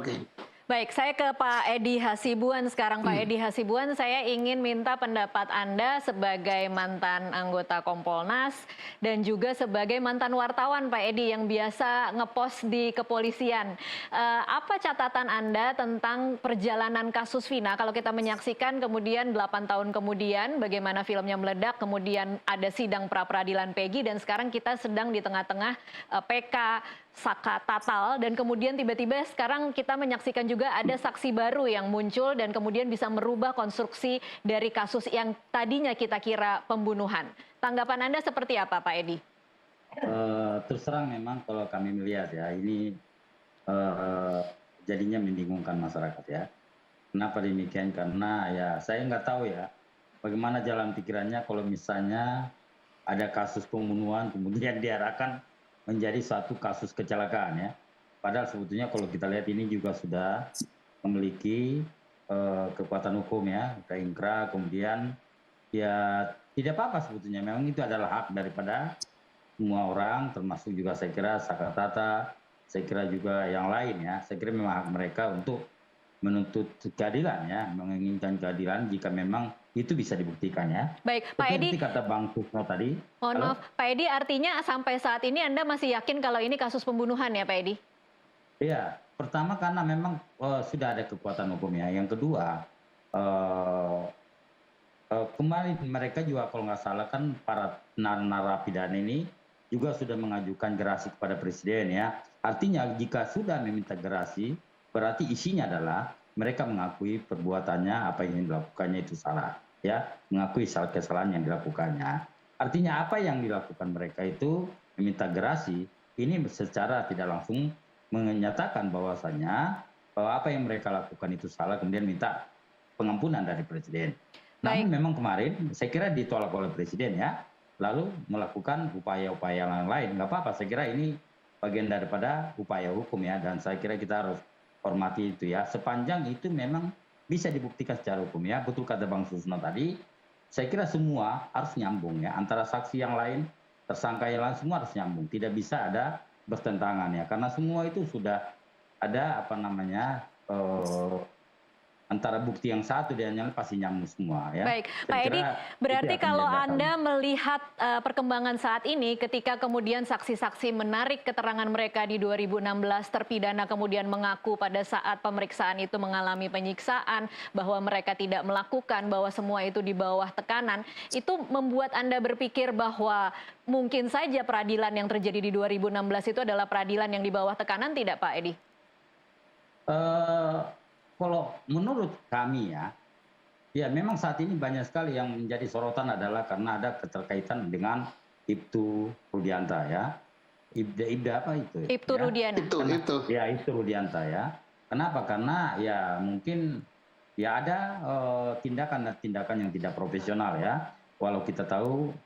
Oke. Baik, saya ke Pak Edi Hasibuan sekarang. Pak Edi Hasibuan, saya ingin minta pendapat Anda sebagai mantan anggota Kompolnas dan juga sebagai mantan wartawan, Pak Edi, yang biasa ngepost di kepolisian. Apa catatan Anda tentang perjalanan kasus Vina? Kalau kita menyaksikan kemudian 8 tahun kemudian bagaimana filmnya meledak, kemudian ada sidang pra-peradilan Peggy dan sekarang kita sedang di tengah-tengah PK Saka Tatal dan kemudian tiba-tiba sekarang kita menyaksikan juga ada saksi baru yang muncul dan kemudian bisa merubah konstruksi dari kasus yang tadinya kita kira pembunuhan. Tanggapan Anda seperti apa, Pak Edi? Terus terang memang kalau kami melihat ya ini eh, jadinya membingungkan masyarakat ya. Kenapa demikian? Karena ya saya nggak tahu ya bagaimana jalan pikirannya kalau misalnya ada kasus pembunuhan kemudian diarahkan menjadi satu kasus kecelakaan ya. Padahal sebetulnya kalau kita lihat ini juga sudah memiliki kekuatan hukum ya, keinkrah, kemudian ya tidak apa-apa sebetulnya. Memang itu adalah hak daripada semua orang, termasuk juga saya kira Sakatata, saya kira juga yang lain ya. Saya kira memang hak mereka untuk menuntut keadilan ya, menginginkan keadilan jika memang itu bisa dibuktikan ya. Baik, Pak Edi, Seperti kata Bang Kusno tadi. mohon Halo? maaf, Pak Edi artinya sampai saat ini Anda masih yakin kalau ini kasus pembunuhan ya, Pak Edi? Iya, pertama karena memang sudah ada kekuatan hukum ya. Yang kedua, eh, kemarin mereka juga kalau nggak salah kan para narapidana ini juga sudah mengajukan gerasi kepada presiden ya. Artinya jika sudah meminta gerasi, berarti isinya adalah mereka mengakui perbuatannya apa yang dilakukannya itu salah ya, mengakui kesalahan yang dilakukannya. Artinya apa yang dilakukan mereka itu meminta gerasi ini secara tidak langsung menyatakan bahwasannya bahwa apa yang mereka lakukan itu salah kemudian minta pengampunan dari presiden. Namun Baik. memang kemarin saya kira ditolak oleh presiden ya, lalu melakukan upaya-upaya yang lain. Nggak apa-apa, saya kira ini bagian daripada upaya hukum ya, dan saya kira kita harus hormati itu ya. Sepanjang itu memang bisa dibuktikan secara hukum ya, betul kata Bang Susno tadi, saya kira semua harus nyambung ya, antara saksi yang lain, tersangka yang lain, semua harus nyambung. Tidak bisa ada bertentangan ya, karena semua itu sudah ada apa namanya, antara bukti yang satu dan yang lain pasti nyambung semua ya. Baik, Saya Pak kira Edi, itu berarti yang akan kalau menjadi dasarnya. Anda melihat perkembangan saat ini ketika kemudian saksi-saksi menarik keterangan mereka di 2016, terpidana kemudian mengaku pada saat pemeriksaan itu mengalami penyiksaan, bahwa mereka tidak melakukan, bahwa semua itu di bawah tekanan, itu membuat Anda berpikir bahwa mungkin saja peradilan yang terjadi di 2016 itu adalah peradilan yang di bawah tekanan, tidak Pak Edi? Eh, Kalau menurut kami ya, ya memang saat ini banyak sekali yang menjadi sorotan adalah karena ada keterkaitan dengan Ibtu Rudianta ya. Ibda apa itu Ibtu ya? Rudiana. Karena Itu. ya itu Rudianta ya. Kenapa? Karena ya mungkin ya ada tindakan tindakan yang tidak profesional ya. Walau kita tahu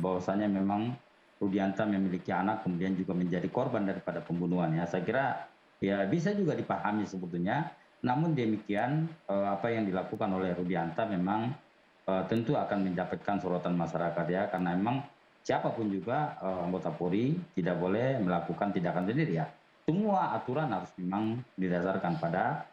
bahwasannya memang Rudianta memiliki anak kemudian juga menjadi korban daripada pembunuhan ya. Saya kira ya bisa juga dipahami sebetulnya. Namun demikian apa yang dilakukan oleh Rudianta memang tentu akan mendapatkan sorotan masyarakat ya, karena memang siapapun juga anggota Polri tidak boleh melakukan tindakan sendiri ya. Semua aturan harus memang didasarkan pada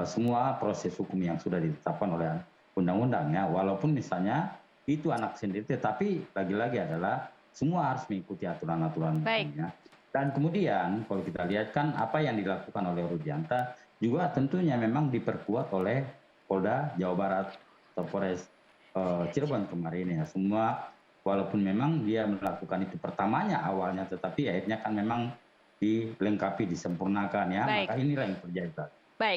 semua proses hukum yang sudah ditetapkan oleh undang-undang ya. Walaupun misalnya itu anak sendiri, tetapi lagi-lagi adalah semua harus mengikuti aturan-aturan Baik. hukumnya. Dan kemudian kalau kita lihat kan apa yang dilakukan oleh Rudianta juga tentunya memang diperkuat oleh Polda Jawa Barat atau Polres Cirebon kemarin ya. Semua walaupun memang dia melakukan itu pertamanya awalnya, tetapi akhirnya kan memang dilengkapi, disempurnakan ya. Baik. Maka inilah yang terjadi.